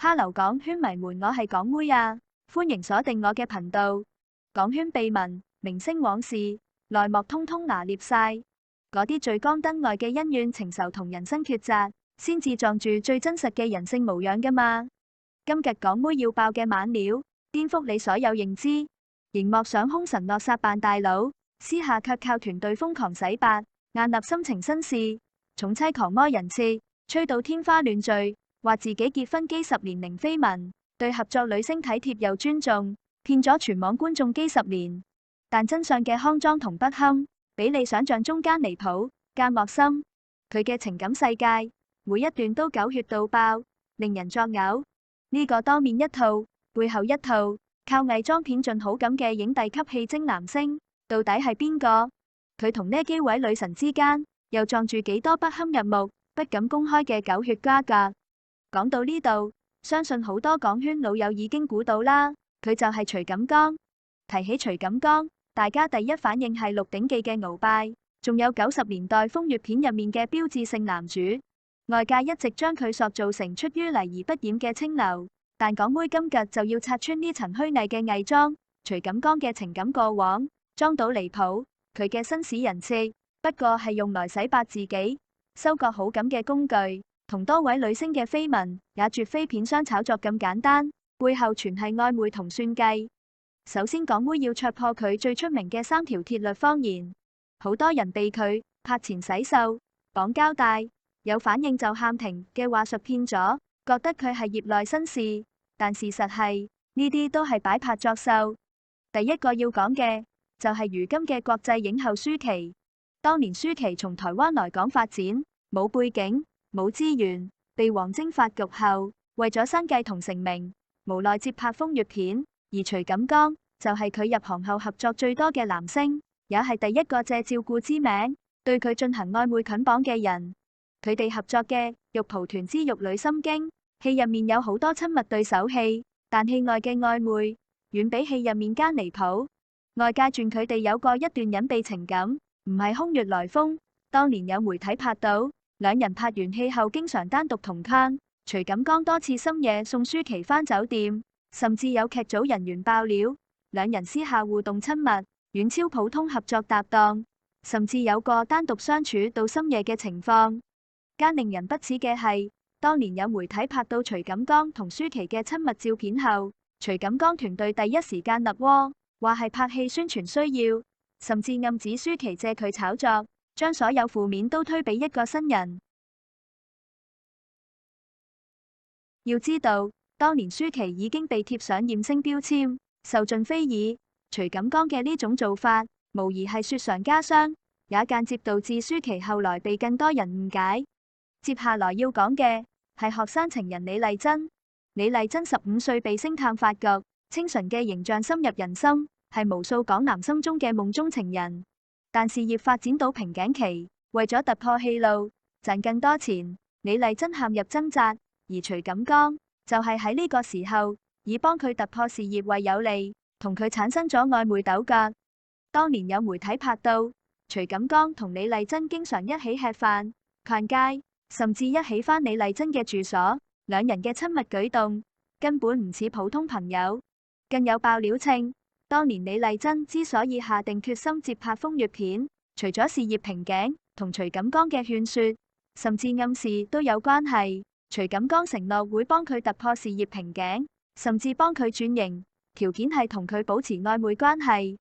Hello港圈迷們，我係港妹啊，歡迎鎖定我嘅頻道。港圈秘聞、明星往事、內幕通通拿捏晒，嗰啲聚光燈外嘅恩怨情仇同人生抉擇，先至撞住最真實嘅人性模樣噶嘛。今日港妹要爆嘅猛料，顛覆你所有認知。熒幕上凶神惡煞扮大佬，私下卻靠團隊瘋狂洗白，硬立心情紳士，寵妻狂魔人設，吹到天花亂墜。話自己結婚幾十年零緋聞，對合作女星體貼又尊重，騙咗全網觀眾幾十年。但真相嘅骯髒同不堪，比你想象中間離譜，更惡心。佢嘅情感世界，每一段都狗血到爆，令人作嘔。呢個當面一套，背後一套，靠偽裝騙盡好感嘅影帝級戲精男星，到底係邊個？佢同呢幾位女神之間，又撞住幾多不堪入目、不敢公開嘅狗血瓜葛？講到呢度，相信好多港圈老友已經估到啦，佢就係徐錦江。提起徐錦江，大家第一反應係《鹿鼎記》嘅鰲拜，仲有90年代風月片入面嘅標誌性男主。外界一直將佢塑造成出於泥而不染嘅清流，但港妹今日就要拆穿呢層虛偽嘅偽裝。徐錦江嘅情感過往，裝到離譜，佢嘅紳士人設，不過係用來洗白自己、收割好感嘅工具。同多位女星嘅緋聞也絕非片商炒作咁簡單，背後全係曖昧同算計。首先，港妹要戳破佢最出名嘅3條鐵律謊言。好多人被佢拍前洗手、綁膠帶，有反應就喊停嘅話術騙咗，覺得佢係業內紳士。但事實係呢啲都係擺拍作秀。第一個要講嘅就係如今嘅國際影后舒淇。當年舒淇從台灣來港發展，冇背景、冇資源，被王晶發掘後，為咗生計同成名，無奈接拍風月片。而徐錦江就係佢入行後合作最多嘅男星，也係第一個借照顧之名對佢進行曖昧捆綁嘅人。佢哋合作嘅《玉蒲團之玉女心經》戲入面有好多親密對手戲，但戲外嘅曖昧遠比戲入面更離譜。外界傳佢哋有過一段隱秘情感，唔係空穴來風。當年有媒體拍到，兩人拍完戲後經常單獨同框，徐錦江多次深夜送舒淇返酒店，甚至有劇組人員爆料，兩人私下互動親密，遠超普通合作搭檔，甚至有過單獨相處到深夜嘅情況。更令人不齒嘅係，當年有媒體拍到徐錦江同舒淇嘅親密照片後，徐錦江團隊第一時間立窩，話係拍戲宣傳需要，甚至暗指舒淇借佢炒作，將所有負面都推俾一個新人。要知道，當年舒淇已經被貼上艷星標籤，受盡非議。徐錦江嘅呢種做法，無疑係雪上加霜，也間接導致舒淇後來被更多人誤解。接下來要講嘅係學生情人李麗珍。李麗珍15歲被星探發掘，清純嘅形象深入人心，係無數港男心中嘅夢中情人。但事業發展到瓶頸期，為咗突破戲路，賺更多錢，李麗珍陷入掙扎。而徐錦江就係喺呢個時候，以幫佢突破事業為有利，同佢產生咗曖昧糾葛。當年有媒體拍到，徐錦江同李麗珍經常一起吃飯、逛街，甚至一起返李麗珍嘅住所。兩人嘅親密舉動根本唔似普通朋友。更有爆料稱，當年李麗珍之所以下定決心接拍風月片，除咗事業瓶頸，同徐錦江嘅勸說，甚至暗示都有關係。徐錦江承諾會幫佢突破事業瓶頸，甚至幫佢轉型，條件係同佢保持曖昧關係。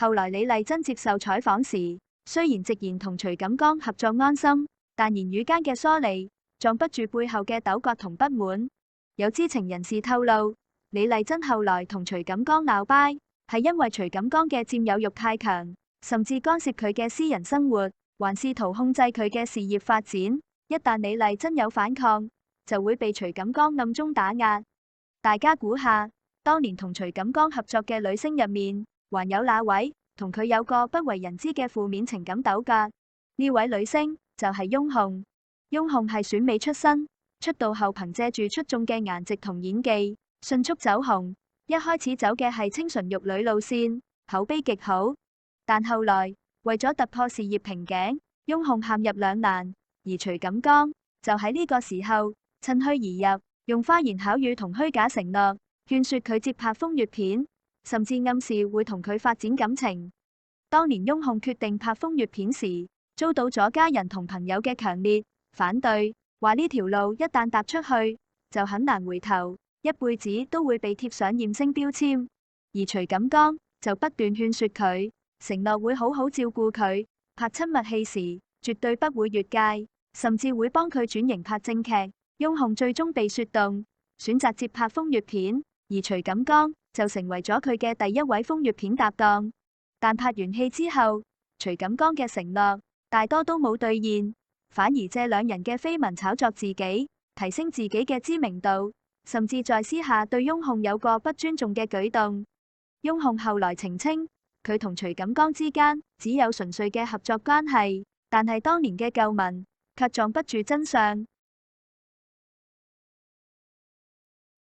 後來李麗珍接受採訪時，雖然直言同徐錦江合作安心，但言語間嘅疏離，藏不住背後嘅糾葛同不滿。有知情人士透露，李麗珍後來同徐錦江鬧掰，係因為徐錦江嘅佔有欲太強，甚至干涉佢嘅私人生活，還試圖控制佢嘅事業發展。一旦李麗珍有反抗，就會被徐錦江暗中打壓。大家估下，當年同徐錦江合作嘅女星入面，還有哪位同佢有個不為人知嘅負面情感糾葛？呢位女星就係翁虹。翁虹係選美出身，出道後憑借住出眾嘅顏值同演技，迅速走紅。一開始走嘅係清純玉女路線，口碑極好。但後來為咗突破事業瓶頸，翁虹陷入兩難，而徐錦江就喺呢個時候趁虛而入，用花言巧語同虛假承諾勸說佢接拍風月片，甚至暗示會同佢發展感情。當年翁虹決定拍風月片時，遭到咗家人同朋友嘅強烈反對，話呢條路一旦踏出去就很難回頭，一輩子都會被貼上艷星標籤。而徐錦江就不斷勸說佢，承諾會好好照顧佢，拍親密戲時絕對不會越界，甚至會幫佢轉型拍正劇。翁虹最終被說動，選擇接拍風月片，而徐錦江就成為咗佢嘅第一位風月片搭檔。但拍完戲之後，徐錦江嘅承諾大多都冇兌現，反而借兩人嘅緋聞炒作自己，提升自己嘅知名度，甚至在私下對翁虹有個不尊重嘅舉動。翁虹後來澄清，佢同徐錦江之間只有純粹嘅合作關係，但係當年嘅舊聞卻藏不住真相。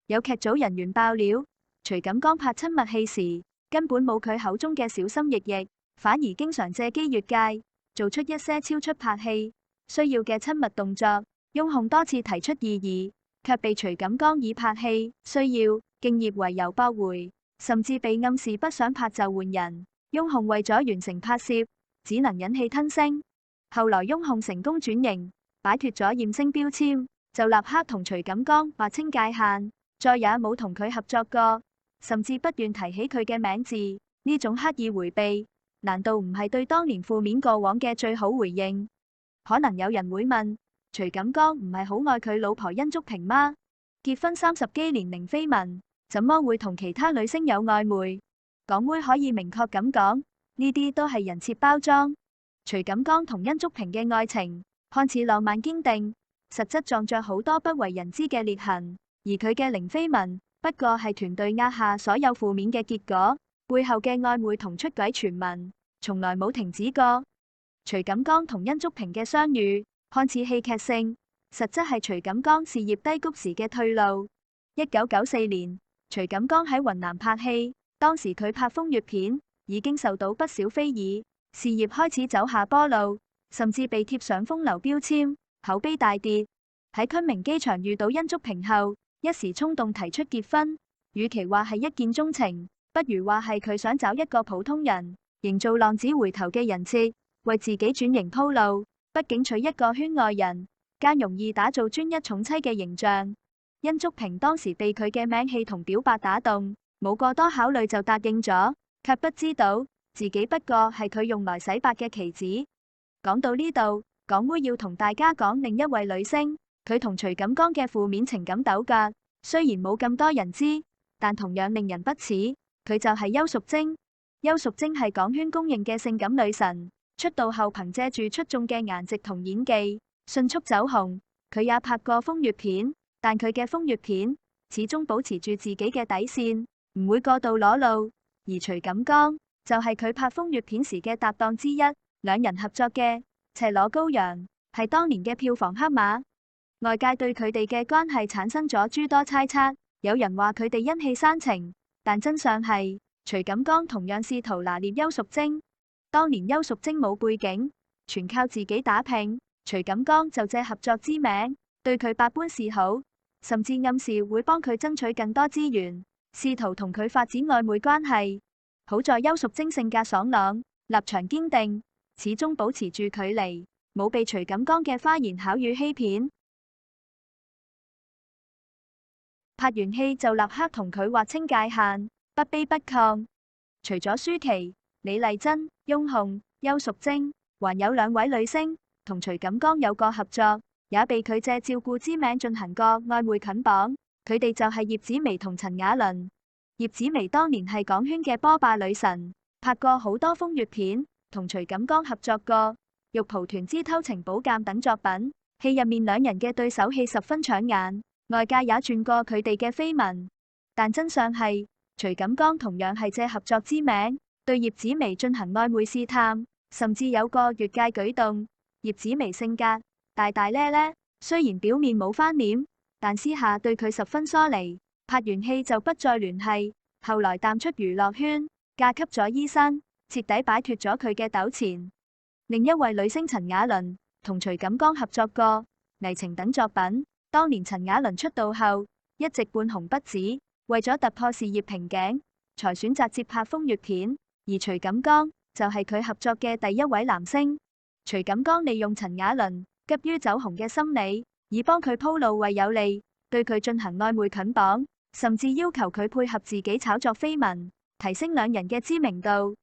有劇組人員爆料，徐錦江拍親密戲時根本冇佢口中嘅小心翼翼，反而經常借機越界，做出一些超出拍戲需要嘅親密動作。翁虹多次提出異議，卻被徐錦江以拍戲需要敬業為由駁回，甚至被暗示不想拍就換人。翁虹為咗完成拍攝，只能忍氣吞聲。後來翁虹成功轉型，擺脫咗艷星標籤，就立刻同徐錦江劃清界限，再也冇同佢合作過，甚至不願提起佢嘅名字。呢種刻意迴避，難道唔係對當年負面過往嘅最好回應？可能有人會問，徐錦江唔係好愛佢老婆殷竹萍嗎？結婚30幾年零緋聞，怎麼會同其他女星有曖昧？港妹可以明確咁講，呢啲都係人設包裝。徐錦江同殷竹萍嘅愛情看似浪漫堅定，實質撞着好多不為人知嘅裂痕。而佢嘅零緋聞不過係團隊壓下所有負面嘅結果，背後嘅曖昧同出軌傳聞從來冇停止過。徐錦江同殷竹萍嘅相遇看似戲劇性，實質係徐錦江事業低谷時嘅退路。1994年，徐錦江喺雲南拍戲，當時佢拍風月片已經受到不少非議，事業開始走下坡路，甚至被貼上風流標籤，口碑大跌。喺昆明機場遇到殷竹萍後，一時衝動提出結婚，與其話係一見鍾情，不如話係佢想找一個普通人，營造浪子回頭嘅人設，為自己轉型鋪路。畢竟娶一個圈外人，更容易打造專一寵妻嘅形象。殷竹萍當時被佢嘅名氣同表白打動，冇過多考慮就答應咗，卻不知道自己不過係佢用來洗白嘅棋子。講到呢度，港妹要同大家講另一位女星，佢同徐錦江嘅負面情感糾葛，雖然冇咁多人知，但同樣令人不齒。佢就係邱淑貞。邱淑貞係港圈公認嘅性感女神，出道後憑借住出眾嘅顏值同演技，迅速走紅。佢也拍過風月片，但佢嘅風月片始終保持住自己嘅底線，唔會過度裸露。而徐錦江就係佢拍風月片時嘅搭檔之一，兩人合作嘅赤裸羔羊係當年嘅票房黑馬。外界對佢哋嘅關係產生咗諸多猜測，有人話佢哋因戲生情，但真相係徐錦江同樣試圖拿捏邱淑貞。當年邱淑貞冇背景，全靠自己打拼，徐錦江就借合作之名對佢百般示好，甚至暗示會幫佢爭取更多資源，試圖同佢發展曖昧關係。好在邱淑貞性格爽朗，立場堅定，始終保持住距離，冇被徐錦江嘅花言巧語欺騙。拍完戲就立刻同佢劃清界限，不卑不亢。除咗舒淇、李麗珍、翁虹、邱淑貞，還有兩位女星同徐錦江有過合作，也被佢借照顧之名進行過曖昧捆綁。佢哋就係葉子楣同陳雅倫。葉子楣當年係港圈嘅波霸女神，拍過好多風月片，同徐錦江合作過《玉蒲團之偷情寶鑑》等作品。戲入面兩人嘅對手戲十分搶眼，外界也傳過佢哋嘅緋聞。但真相係，徐錦江同樣係借合作之名對葉子楣進行曖昧試探，甚至有個越界舉動。葉子楣性格大大咧咧，雖然表面冇翻臉，但私下對佢十分疏離。拍完戲就不再聯繫，後來淡出娛樂圈，嫁給咗醫生，徹底擺脫咗佢嘅糾纏。另一位女星陳雅倫同徐錦江合作過《危情》等作品。當年陳雅倫出道後，一直半紅不紫，為咗突破事業瓶頸，才選擇接拍風月片。而徐錦江就係佢合作嘅第一位男星。徐錦江利用陳雅倫急於走紅嘅心理，以幫佢鋪路為有利，對佢進行曖昧捆綁，甚至要求佢配合自己炒作緋聞，提升兩人嘅知名度。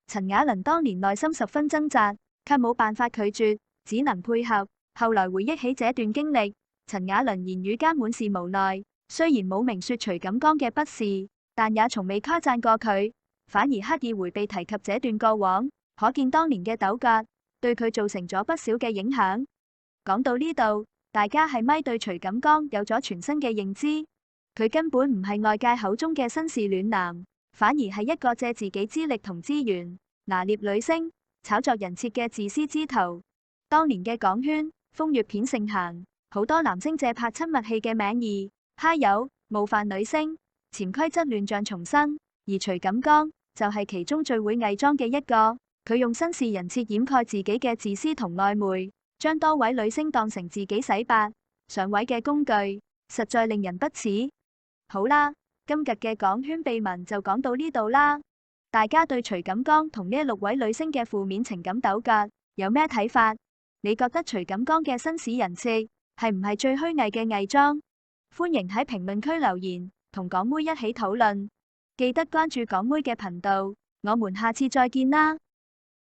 陳雅倫當年內心十分掙扎，卻冇辦法拒絕，只能配合。後來回憶起這段經歷，陳雅倫言語間滿是無奈。雖然冇明說徐錦江嘅不是，但也從未誇讚過佢，反而刻意回避提及這段過往。可見當年嘅糾葛對佢造成咗不少嘅影響。講到呢度，大家係咪對徐錦江有咗全新嘅認知？佢根本唔係外界口中嘅紳士暖男，反而係一個借自己資歷同資源拿捏女星、炒作人設嘅自私之徒。當年嘅港圈風月片盛行，好多男星借拍親密戲嘅名義揩油冒犯女星，潛規則亂象叢生。而徐錦江就係其中最會偽裝嘅一個，佢用紳士人設掩蓋自己嘅自私同曖昧，將多位女星當成自己洗白上位嘅工具，實在令人不齒。好啦，今日嘅港圈秘聞就講到呢度啦。大家對徐錦江同呢6位女星嘅負面情感糾葛有咩睇法？你覺得徐錦江嘅紳士人設係唔係最虛偽嘅偽裝？歡迎喺評論區留言，同港妹一起討論。記得關注港妹嘅頻道，我們下次再見啦。